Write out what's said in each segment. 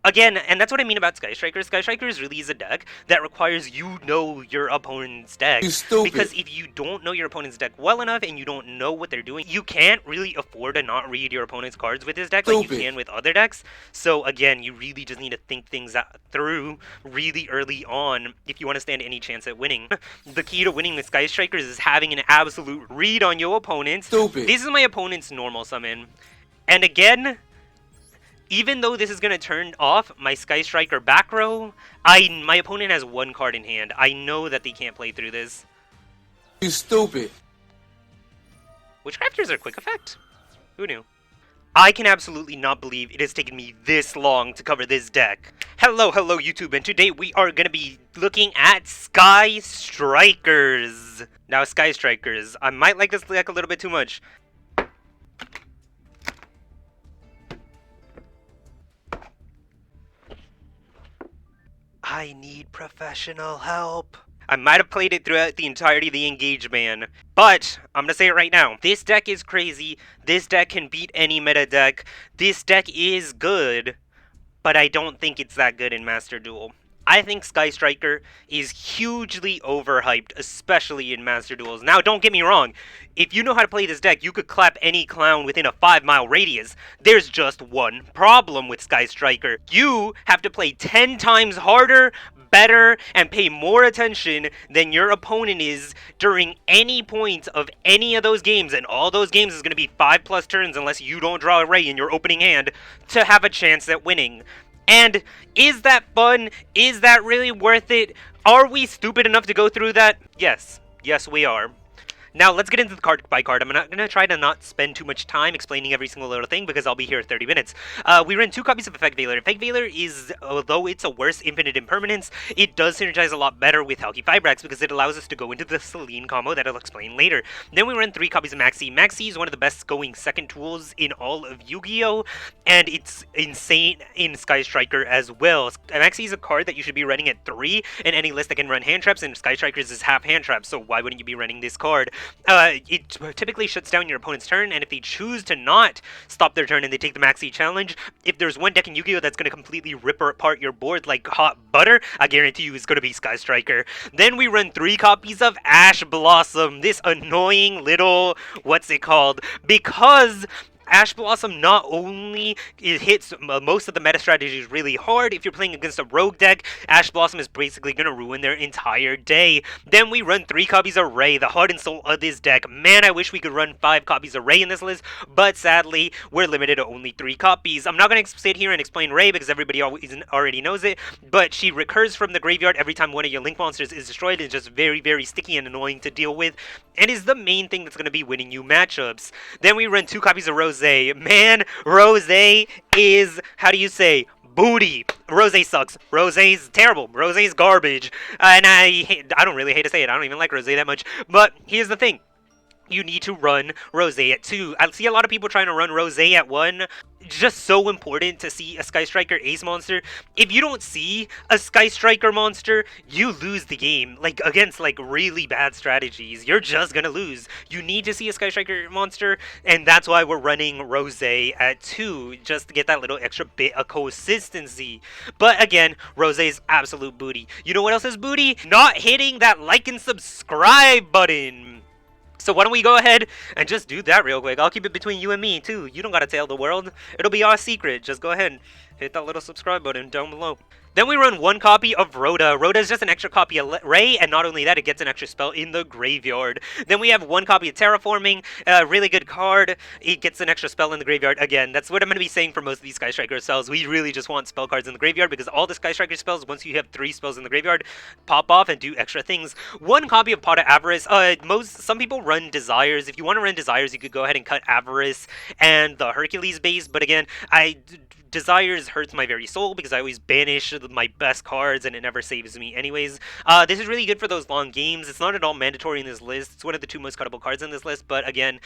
Again, and that's what I mean about Sky Striker. Sky Strikers really is a deck that requires you know your opponent's deck. You stupid. Because if you don't know your opponent's deck well enough and you don't know what they're doing, you can't really afford to not read your opponent's cards with this deck like you can with other decks. So again, you really just need to think things through really early on if you want to stand any chance at winning. The key to winning with Sky Strikers is having an absolute read on your opponent. Stupid. This is my opponent's normal summon. And again, even though this is going to turn off my Sky Striker back row, my opponent has one card in hand. I know that they can't play through this. You stupid. Witchcrafters are quick effect? Who knew? I can absolutely not believe it has taken me this long to cover this deck. Hello YouTube, and today we are going to be looking at Sky Strikers. Now Sky Strikers, I might like this deck a little bit too much. I need professional help. I might have played it throughout the entirety of the Engage ban, but I'm gonna say it right now. This deck is crazy. This deck can beat any meta deck. This deck is good, but I don't think it's that good in MasterDuel. I think Sky Striker is hugely overhyped, especially in Master Duels. Now, don't get me wrong. If you know how to play this deck, you could clap any clown within a 5-mile radius. There's just one problem with Sky Striker. You have to play 10 times harder, better, and pay more attention than your opponent is during any point of any of those games, and all those games is going to be 5+ turns unless you don't draw a Ray in your opening hand to have a chance at winning. And is that fun? Is that really worth it? Are we stupid enough to go through that? Yes. Yes, we are. Now, let's get into the card by card. I'm not going to try to not spend too much time explaining every single little thing because I'll be here 30 minutes. We ran 2 copies of Effect Veiler. Effect Veiler is, although it's a worse Infinite Impermanence, it does synergize a lot better with Halki Fibrax because it allows us to go into the Celine combo that I'll explain later. Then we ran 3 copies of Maxi. Maxi is one of the best going second tools in all of Yu-Gi-Oh! And it's insane in Sky Striker as well. Maxi is a card that you should be running at 3 in any list that can run hand traps, and Sky Strikers is half hand traps, so why wouldn't you be running this card? It typically shuts down your opponent's turn, and if they choose to not stop their turn and they take the Maxi challenge, if there's one deck in Yu-Gi-Oh! That's going to completely rip apart your board like hot butter, I guarantee you it's going to be Sky Striker. Then we run 3 copies of Ash Blossom, this annoying little, what's it called, because Ash Blossom not only hits most of the meta strategies really hard, if you're playing against a rogue deck, Ash Blossom is basically going to ruin their entire day. Then we run 3 copies of Ray, the heart and soul of this deck. Man, I wish we could run 5 copies of Ray in this list, but sadly, we're limited to only 3 copies. I'm not going to sit here and explain Ray because everybody already knows it, but she recurs from the graveyard every time one of your Link monsters is destroyed. It's just very, very sticky and annoying to deal with, and is the main thing that's going to be winning you matchups. Then we run 2 copies of Rose. Man, Rose is, how do you say, booty. Rose sucks. Rose's terrible. Rose's garbage. And I don't really hate to say it. I don't even like Rose that much. But here's the thing. You need to run Rose at 2. I see a lot of people trying to run Rose at 1. Just so important to see a Sky Striker Ace monster. If you don't see a Sky Striker monster, you lose the game. Like, against, like, really bad strategies. You're just gonna lose. You need to see a Sky Striker monster, and that's why we're running Rose at 2, just to get that little extra bit of consistency. But, again, Rose is absolute booty. You know what else is booty? Not hitting that like and subscribe button. So why don't we go ahead and just do that real quick. I'll keep it between you and me, too. You don't gotta tell the world. It'll be our secret. Just go ahead and hit that little subscribe button down below. Then we run 1 copy of Rhoda. Rhoda is just an extra copy of Ray, and not only that, it gets an extra spell in the graveyard. Then we have 1 copy of Terraforming, a really good card. It gets an extra spell in the graveyard. Again, that's what I'm going to be saying for most of these Sky Striker spells. We really just want spell cards in the graveyard, because all the Sky Striker spells, once you have 3 spells in the graveyard, pop off and do extra things. 1 copy of Pot of Avarice. Some people run Desires. If you want to run Desires, you could go ahead and cut Avarice and the Hercules base, but again, Desires hurts my very soul because I always banish my best cards and it never saves me anyways. This is really good for those long games. It's not at all mandatory in this list. It's one of the 2 most cuttable cards in this list, but again,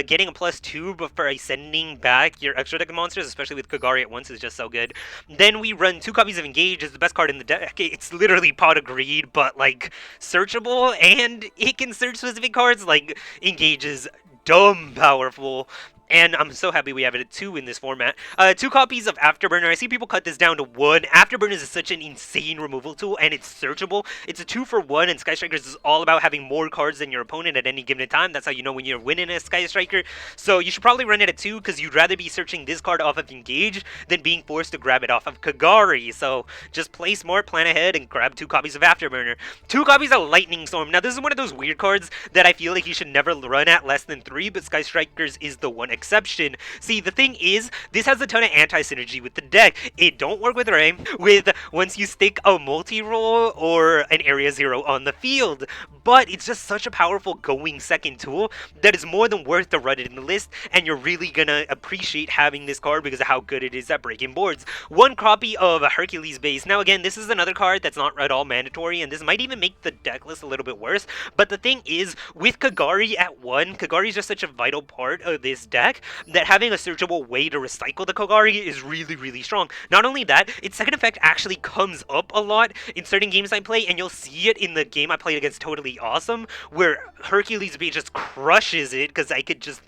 getting a +2 for sending back your extra deck of monsters, especially with Kagari at once, is just so good. Then we run 2 copies of Engage. It's the best card in the deck. It's literally Pot of Greed, but like searchable, and it can search specific cards. Like, Engage is dumb powerful. And I'm so happy we have it at 2 in this format. 2 copies of Afterburner. I see people cut this down to 1. Afterburner is such an insane removal tool, and it's searchable. It's a 2 for 1, and Sky Strikers is all about having more cards than your opponent at any given time. That's how you know when you're winning a Sky Striker. So you should probably run it at 2, because you'd rather be searching this card off of Engage than being forced to grab it off of Kagari. So just play smart, plan ahead, and grab 2 copies of Afterburner. 2 copies of Lightning Storm. Now this is one of those weird cards that I feel like you should never run at less than 3, but Sky Strikers is the one exception. See, the thing is, this has a ton of anti-synergy with the deck. It don't work with Ray, with once you stick a multi-roll or an Area 0 on the field, but it's just such a powerful going second tool that is more than worth to run it in the list, and you're really gonna appreciate having this card because of how good it is at breaking boards. 1 copy of Hercules base. Now again, this is another card that's not at all mandatory, and this might even make the deck list a little bit worse, but the thing is, with Kagari at 1, Kagari is just such a vital part of this deck that having a searchable way to recycle the Kagari is really, really strong. Not only that, its second effect actually comes up a lot in certain games I play, and you'll see it in the game I played against Totally Awesome, where Hercules B just crushes it because I could just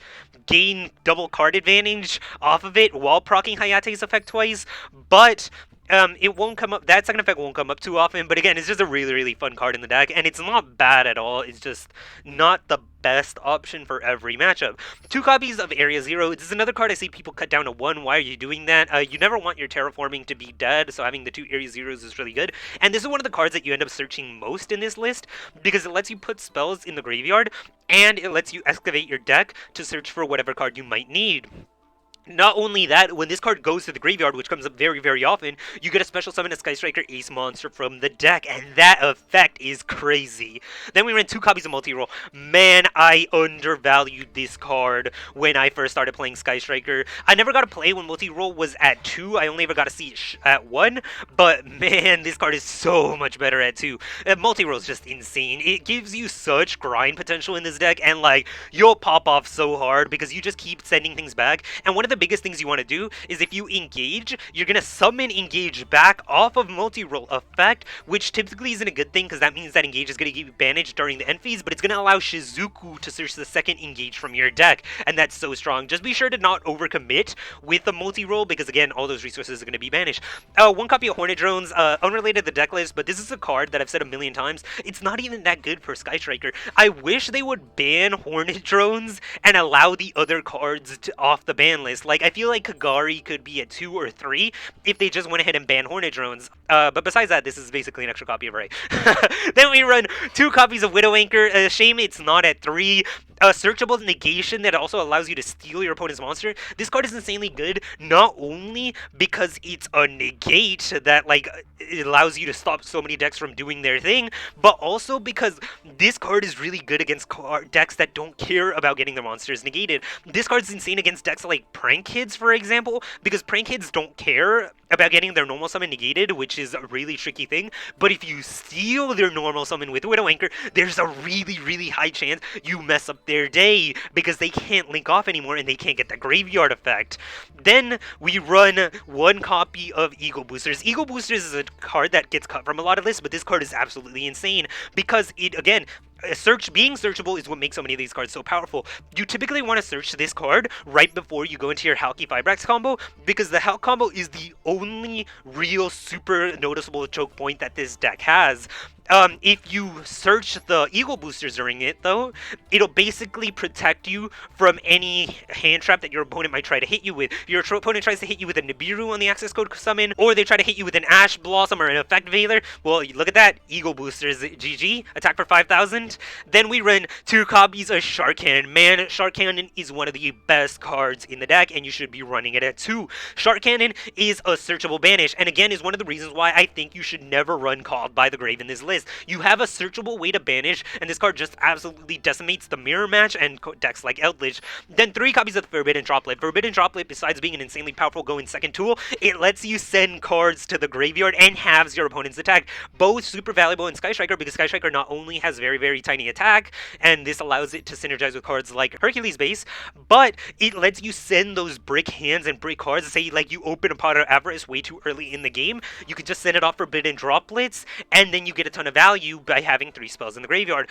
gain double card advantage off of it while proccing Hayate's effect twice, but it won't come up, that second effect won't come up too often, but again, it's just a really, really fun card in the deck, and it's not bad at all, it's just not the best option for every matchup. 2 copies of Area 0, this is another card I see people cut down to 1, why are you doing that? You never want your terraforming to be dead, so having the 2 Area 0s is really good, and this is one of the cards that you end up searching most in this list, because it lets you put spells in the graveyard, and it lets you excavate your deck to search for whatever card you might need. Not only that, when this card goes to the graveyard, which comes up very, very often, you get a special summon a Sky Striker Ace monster from the deck, and that effect is crazy. Then we ran 2 copies of Multi-Roll. Man, I undervalued this card when I first started playing Sky Striker. I never got to play when Multi-Roll was at 2, I only ever got to see it at 1, but man, this card is so much better at 2. Multi-Roll is just insane. It gives you such grind potential in this deck, and like, you'll pop off so hard because you just keep sending things back, and one of the biggest things you want to do is if you engage, you're going to summon engage back off of multi-roll effect, which typically isn't a good thing because that means that engage is going to give you advantage during the end phase, but it's going to allow Shizuku to search the second engage from your deck, and that's so strong. Just be sure to not overcommit with the multi-roll because again, all those resources are going to be banished. 1 copy of Hornet Drones, unrelated to the deck list, but this is a card that I've said a million times, it's not even that good for Sky Striker. I wish they would ban Hornet Drones and allow the other cards off the ban list. Like, I feel like Kagari could be at 2 or 3 if they just went ahead and banned Hornet Drones. But besides that, this is basically an extra copy of Ray. Then we run 2 copies of Widow Anchor. Shame it's not at 3. A searchable negation that also allows you to steal your opponent's monster. This card is insanely good, not only because it's a negate that, like, it allows you to stop so many decks from doing their thing, but also because this card is really good against decks that don't care about getting their monsters negated. This card's insane against decks like Prank Kids, for example, because Prank Kids don't care about getting their normal summon negated, which is a really tricky thing, but if you steal their normal summon with Widow Anchor, there's a really, really high chance you mess up their day because they can't link off anymore and they can't get the graveyard effect. Then we run 1 copy of Ego Boosters. Ego Boosters is a card that gets cut from a lot of lists, but this card is absolutely insane because it, again, being searchable is what makes so many of these cards so powerful. You typically want to search this card right before you go into your Halki Fibrax combo because the Halk combo is the only real super noticeable choke point that this deck has. If you search the Eagle Boosters during it, though, it'll basically protect you from any hand trap that your opponent might try to hit you with. Your opponent tries to hit you with a Nibiru on the access code summon, or they try to hit you with an Ash Blossom or an Effect Veiler. Well, look at that. Eagle Boosters, GG. Attack for 5,000. Then we run 2 copies of Shark Cannon. Man, Shark Cannon is one of the best cards in the deck, and you should be running it at 2. Shark Cannon is a searchable banish, and again is one of the reasons why I think you should never run Called by the Grave in this list. You have a searchable way to banish, and this card just absolutely decimates the mirror match and decks like Eldritch. Then 3 copies of the Forbidden Droplet. Forbidden Droplet, besides being an insanely powerful going second tool, it lets you send cards to the graveyard and halves your opponent's attack. Both super valuable in Sky Striker because Sky Striker not only has very, very tiny attack, and this allows it to synergize with cards like Hercules Base, but it lets you send those brick hands and brick cards. Say, like, you open a Pot of Avarice way too early in the game, you can just send it off Forbidden Droplets, and then you get a ton ton of value by having 3 spells in the graveyard.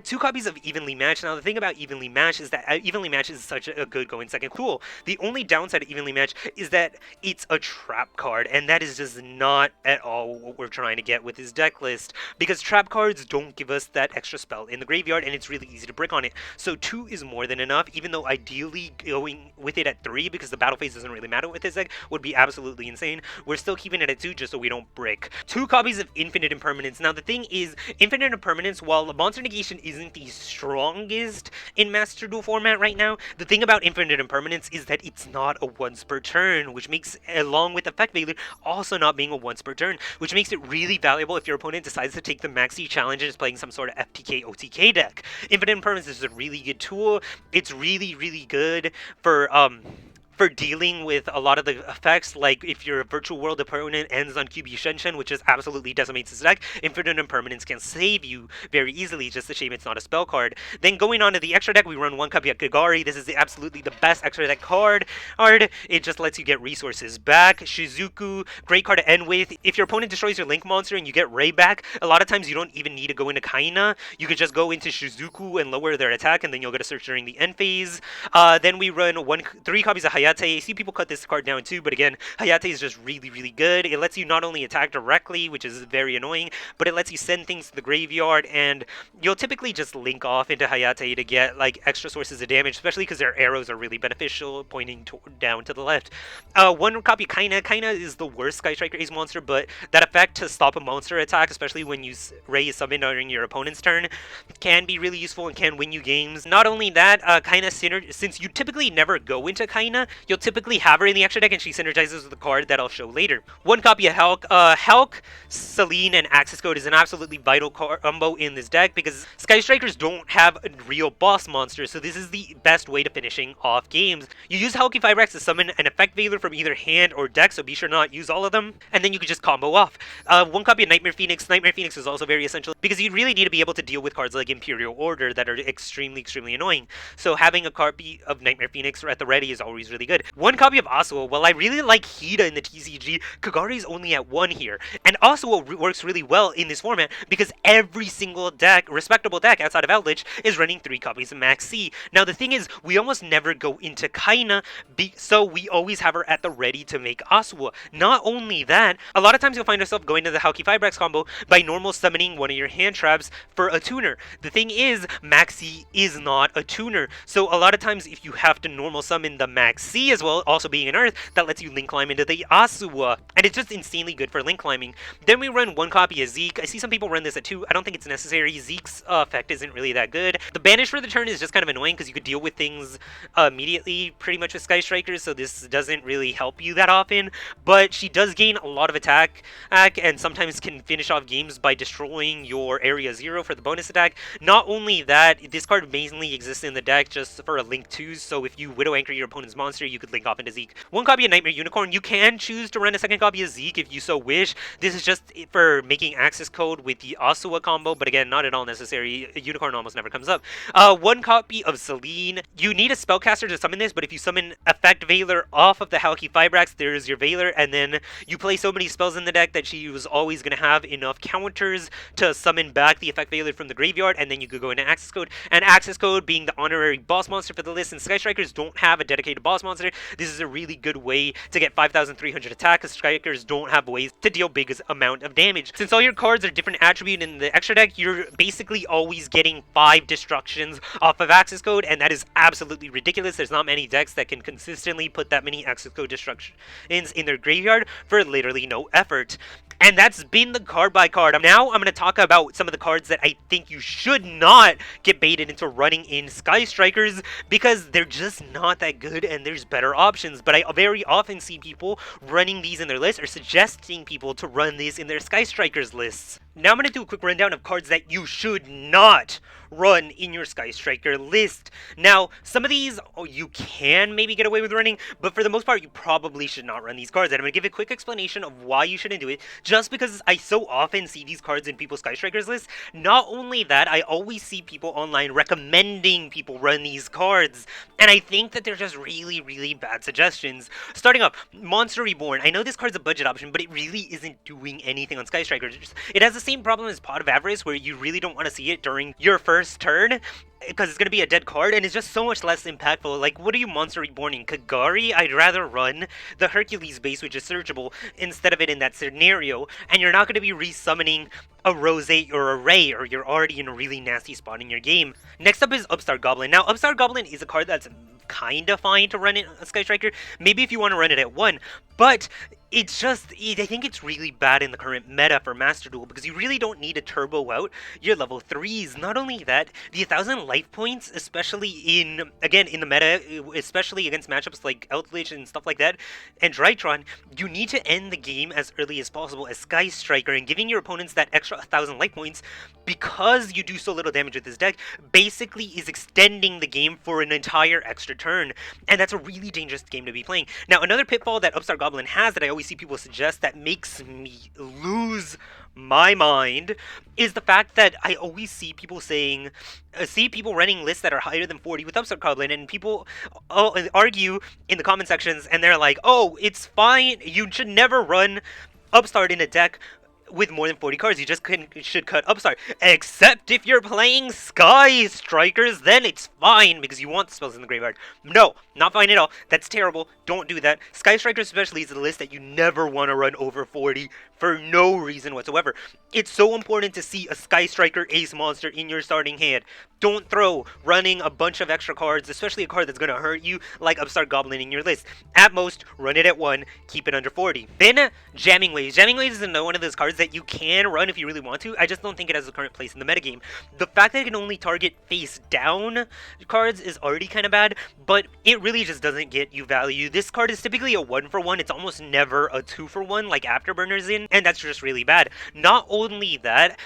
2 copies of Evenly Matched. Now, the thing about Evenly Matched is that Evenly Matched is such a good going second tool. The only downside of Evenly Matched is that it's a trap card, and that is just not at all what we're trying to get with this deck list, because trap cards don't give us that extra spell in the graveyard, and it's really easy to brick on it. So 2 is more than enough, even though ideally going with it at 3, because the battle phase doesn't really matter with this deck, would be absolutely insane. We're still keeping it at 2 just so we don't brick. 2 copies of Infinite Impermanence. Now, the thing is, Infinite Impermanence, while Monster Negation isn't the strongest in Master Duel format right now, the thing about Infinite Impermanence is that it's not a once per turn, which makes, along with Effect Veiler, also not being a once per turn, which makes it really valuable if your opponent decides to take the Maxi challenge and is playing some sort of FTK OTK deck. Infinite Impermanence is a really good tool. It's really, really good for dealing with a lot of the effects, like if your virtual world opponent ends on QB Shenshen, which just absolutely decimates his deck, Infinite Impermanence can save you very easily, just a shame it's not a spell card. Then going on to the extra deck, we run 1 copy of Kagari. This is absolutely the best extra deck card. It just lets you get resources back. Shizuku, great card to end with. If your opponent destroys your Link monster and you get Ray back, a lot of times you don't even need to go into Kaina. You could just go into Shizuku and lower their attack, and then you'll get a search during the end phase. Then we run 3 copies of Hayate. I see people cut this card down too, but again, Hayate is just really, really good. It lets you not only attack directly, which is very annoying, but it lets you send things to the graveyard, and you'll typically just link off into Hayate to get like extra sources of damage, especially because their arrows are really beneficial, pointing down to the left. 1 copy Kaina. Kaina is the worst Sky Striker Ace monster, but that effect to stop a monster attack, especially when you Ray is summoned during your opponent's turn, can be really useful and can win you games. Not only that, Kaina since you typically never go into Kaina, you'll typically have her in the extra deck, and she synergizes with the card that I'll show later. 1 copy of Hulk. Hulk, Celine, and Access Code is an absolutely vital combo in this deck, because Sky Strikers don't have a real boss monster, so this is the best way to finishing off games. You use Hulky Fibrax to summon an Effect Veiler from either hand or deck, so be sure not use all of them, and then you can just combo off. 1 copy of Nightmare Phoenix. Nightmare Phoenix is also very essential, because you really need to be able to deal with cards like Imperial Order that are extremely, extremely annoying. So having a copy of Nightmare Phoenix at the ready is always really good. 1 copy of Asuo. While I really like Hida in the TCG, Kagari's only at 1 here. And Asuo works really well in this format because every single deck, respectable deck outside of Outlich, is running 3 copies of Max C. Now the thing is, we almost never go into Kaina, so we always have her at the ready to make Asuo. Not only that, a lot of times you'll find yourself going to the Hulky Fibrax combo by normal summoning one of your hand traps for a tuner. The thing is, Max C is not a tuner, so a lot of times if you have to normal summon the Max C as well, also being an Earth, that lets you link climb into the Asuo, and it's just insanely good for link climbing. Then we run 1 copy of Zeke. I see some people run this at 2. I don't think it's necessary. Zeke's effect isn't really that good. The banish for the turn is just kind of annoying because you could deal with things immediately pretty much with Sky Strikers, so this doesn't really help you that often, but she does gain a lot of attack and sometimes can finish off games by destroying your area 0 for the bonus attack. Not only that, this card mainly exists in the deck just for a link 2, so if you Widow Anchor your opponent's monster, you could link off into Zeke. 1 copy of Nightmare Unicorn. You can choose to run a 2nd copy of Zeke if you so wish. This is just for making access code with the Asuo combo, but again, not at all necessary. A Unicorn almost never comes up. 1 copy of Celine. You need a spellcaster to summon this, but if you summon Effect Veiler off of the Hulky Fibrax, there's your Veiler, and then you play so many spells in the deck that she was always going to have enough counters to summon back the Effect Veiler from the graveyard, and then you could go into Access Code. And Access Code being the honorary boss monster for the list, and Sky Strikers don't have a dedicated boss monster, this is a really good way to get 5,300 attack, because Strikers don't have ways to deal big amount of damage. Since all your cards are different attribute in the extra deck, you're basically always getting 5 destructions off of Access Code, and that is absolutely ridiculous. There's not many decks that can consistently put that many Access Code destructions in their graveyard for literally no effort. And that's been the card by card. Now I'm going to talk about some of the cards that I think you should not get baited into running in Sky Strikers, because they're just not that good and there's better options. But I very often see people running these in their list or suggesting people to run these in their Sky Strikers lists. Now I'm going to do a quick rundown of cards that you should not run in your Sky Striker list. Now, some of these you can maybe get away with running, but for the most part, you probably should not run these cards. And I'm going to give a quick explanation of why you shouldn't do it, just because I so often see these cards in people's Sky Strikers lists. Not only that, I always see people online recommending people run these cards, and I think that they're just really, really bad suggestions. Starting off, Monster Reborn. I know this card's a budget option, but it really isn't doing anything on Sky Strikers. It has a same problem as Pot of Avarice, where you really don't want to see it during your first turn, because it's going to be a dead card, and it's just so much less impactful. Like, what are you Monster Reborning? Kagari? I'd rather run the Hercules base, which is searchable, instead of it in that scenario, and you're not going to be resummoning a Rosé or a Ray, or you're already in a really nasty spot in your game. Next up is Upstart Goblin. Now, Upstart Goblin is a card that's kinda fine to run in Sky Striker, maybe if you want to run it at 1, but it's just, I think it's really bad in the current meta for Master Duel, because you really don't need to turbo out your level 3s. Not only that, the 1000 life points, especially in the meta, especially against matchups like Eldritch and stuff like that, and Drytron, you need to end the game as early as possible as Sky Striker, and giving your opponents that extra 1000 life points, because you do so little damage with this deck, basically is extending the game for an entire extra turn, and that's a really dangerous game to be playing. Now, another pitfall that Upstart Goblin has that I always see people suggest that makes me lose my mind is the fact that I always see people saying, see people running lists that are higher than 40 with Upstart Goblin, and people argue in the comment sections, and they're like, oh, it's fine, you should never run Upstart in a deck with more than 40 cards, you just should cut Upstart. Except if you're playing Sky Strikers, then it's fine, because you want the spells in the graveyard. No, not fine at all. That's terrible. Don't do that. Sky Strikers especially is a list that you never want to run over 40 for no reason whatsoever. It's so important to see a Sky Striker ace monster in your starting hand. Don't throw running a bunch of extra cards, especially a card that's going to hurt you, like Upstart Goblin in your list. At most, run it at 1, keep it under 40. Then, Jamming Waves. Jamming Waves is another one of those cards that you can run if you really want to. I just don't think it has a current place in the metagame. The fact that it can only target face down cards is already kind of bad, but it really just doesn't get you value. This card is typically a 1-for-1. It's almost never a 2-for-1 like Afterburner's in, and that's just really bad. Not only that,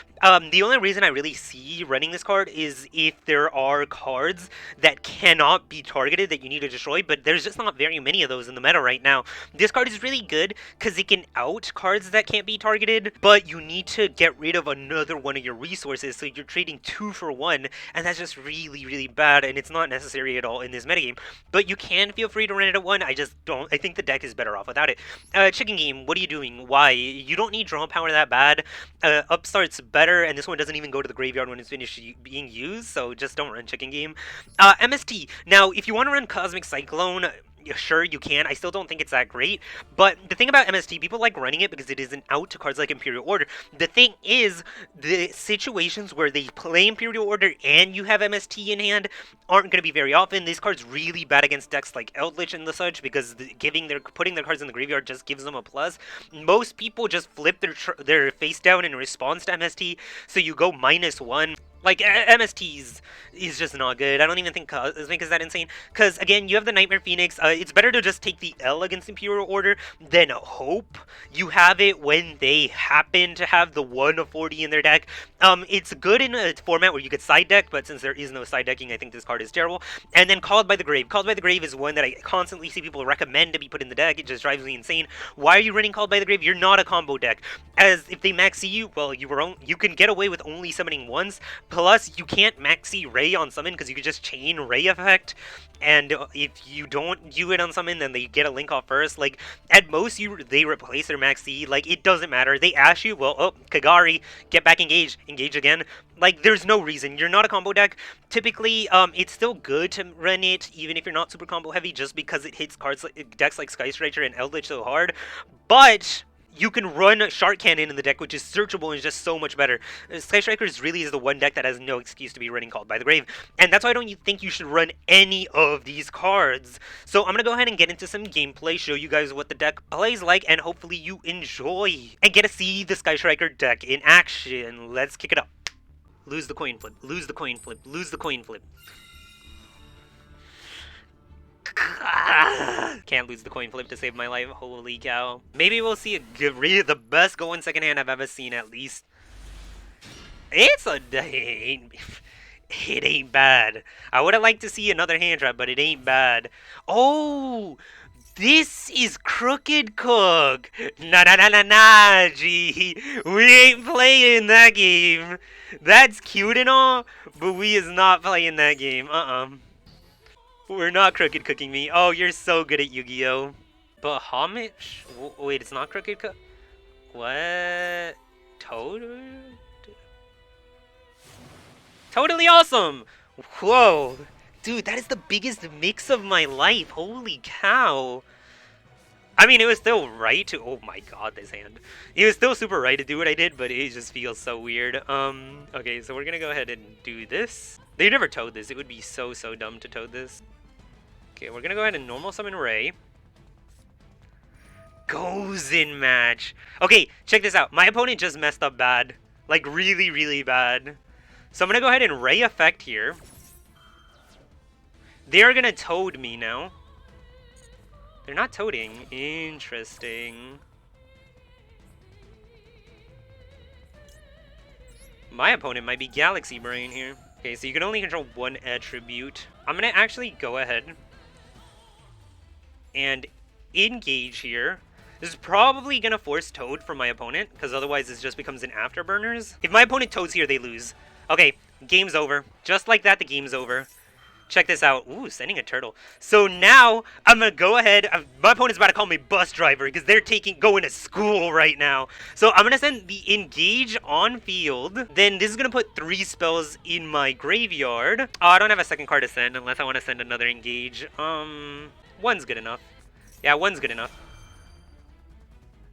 the only reason I really see running this card is if there are cards that cannot be targeted that you need to destroy, but there's just not very many of those in the meta right now. This card is really good because it can out cards that can't be targeted, but you need to get rid of another one of your resources, so you're trading 2 for 1, and that's just really, really bad, and it's not necessary at all in this metagame. But you can feel free to run it at 1, I just don't. I think the deck is better off without it. Chicken Game, what are you doing? Why? You don't need draw power that bad. Upstart's better, and this one doesn't even go to the graveyard when it's finished being used, so just don't run Chicken Game. MST. Now, if you want to run Cosmic Cyclone, sure, you can. I still don't think it's that great, but the thing about MST, people like running it because it is an out to cards like Imperial Order. The thing is, the situations where they play Imperial Order and you have MST in hand aren't going to be very often. This card's really bad against decks like Eldritch and the such, because putting their cards in the graveyard just gives them a plus. Most people just flip their face down in response to MST, so you go -1. Like, MSTs is just not good. I don't even think Cosmic is that insane. Because, again, you have the Nightmare Phoenix. It's better to just take the L against Imperial Order than hope you have it when they happen to have the 1 of 40 in their deck. It's good in a format where you could side deck, but since there is no side decking, I think this card is terrible. And then Called by the Grave. Called by the Grave is one that I constantly see people recommend to be put in the deck. It just drives me insane. Why are you running Called by the Grave? You're not a combo deck. As if they maxi you, well, you can get away with only summoning once. Plus, you can't maxi Ray on summon because you could just chain Ray effect, and if you don't do it on summon, then they get a link off first. Like, at most, they replace their maxi. Like, it doesn't matter. They ash you, well, oh, Kagari, get back engaged again. Like, there's no reason. You're not a combo deck. Typically, it's still good to run it, even if you're not super combo heavy, just because it hits decks like Sky Striker and Eldritch so hard. But you can run Shark Cannon in the deck, which is searchable and is just so much better. Sky Strikers really is the one deck that has no excuse to be running Called by the Grave, and that's why I don't think you should run any of these cards. So I'm going to go ahead and get into some gameplay, show you guys what the deck plays like, and hopefully you enjoy and get to see the Sky Striker deck in action. Let's kick it up. Lose the coin flip, lose the coin flip, lose the coin flip. Can't lose the coin flip to save my life. Holy cow. Maybe we'll see the best going second hand I've ever seen, at least. It ain't bad. I would have liked to see another hand trap, but it ain't bad. Oh, this is Crooked Cook. Nah, G. We ain't playing that game. That's cute and all, but we is not playing that game. We're not Crooked Cooking me. Oh, you're so good at Yu-Gi-Oh! Bahamut? Wait, it's not Crooked Cook? What? Toad? Totally awesome! Whoa! Dude, that is the biggest mix of my life. Holy cow. I mean, it was still right to... Oh my god, this hand. It was still super right to do what I did, but it just feels so weird. Okay, so we're gonna go ahead and do this. They never toad this. It would be so dumb to toad this. Okay, we're gonna go ahead and normal summon Ray. Goes in match. Okay, check this out. My opponent just messed up bad. Like, really bad. So I'm gonna go ahead and Ray effect here. They're gonna toad me now. They're not toading. Interesting. My opponent might be Galaxy Brain here. Okay, so you can only control one attribute. I'm gonna actually go ahead and engage here. This is probably gonna force Toad for my opponent, because otherwise this just becomes an afterburners. If my opponent Toads here, they lose. Okay, game's over. Just like that, the game's over. Check this out. Ooh, sending a turtle. So now, I'm gonna go ahead. My opponent's about to call me bus driver, because they're going to school right now. So I'm gonna send the engage on field. Then this is gonna put 3 spells in my graveyard. Oh, I don't have a second card to send, unless I want to send another engage. One's good enough. Yeah, one's good enough.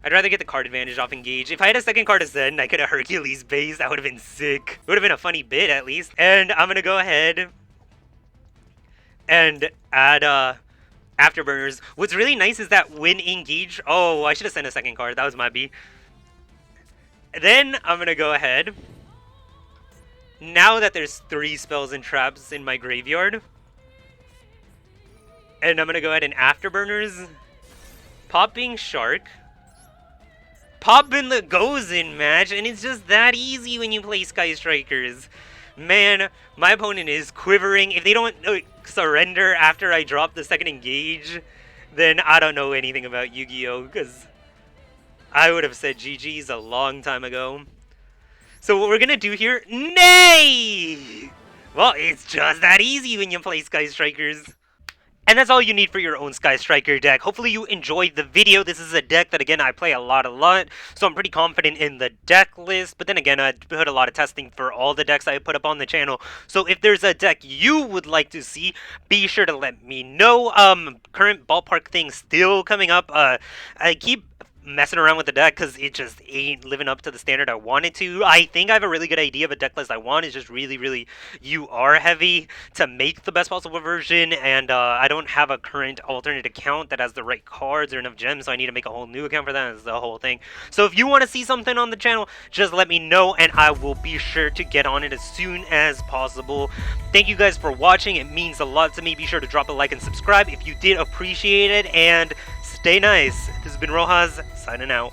I'd rather get the card advantage off engage. If I had a second card to send, I could have Hercules base. That would have been sick. It would have been a funny bit, at least. And I'm going to go ahead and add afterburners. What's really nice is that when engage... Oh, I should have sent a second card. That was my B. Then I'm going to go ahead. Now that there's 3 spells and traps in my graveyard. And I'm going to go ahead and afterburners. Popping Shark. Pop in the goes in match, and it's just that easy when you play Sky Strikers. Man, my opponent is quivering. If they don't surrender after I drop the second engage, then I don't know anything about Yu-Gi-Oh! Because I would have said GG's a long time ago. So what we're going to do here... Nay! Well, it's just that easy when you play Sky Strikers. And that's all you need for your own Sky Striker deck. Hopefully you enjoyed the video. This is a deck that, again, I play a lot, so I'm pretty confident in the deck list. But then again, I put a lot of testing for all the decks I put up on the channel. So if there's a deck you would like to see, be sure to let me know. Current ballpark thing still coming up. I keep messing around with the deck because it just ain't living up to the standard I want it to. I think I have a really good idea of a deck list I want. It's just really UR heavy to make the best possible version, and I don't have a current alternate account that has the right cards or enough gems, so I need to make a whole new account for that. That's the whole thing. So if you want to see something on the channel, just let me know, and I will be sure to get on it as soon as possible. Thank you guys for watching. It means a lot to me. Be sure to drop a like and subscribe if you did appreciate it, and stay nice. This has been Rojas, signing out.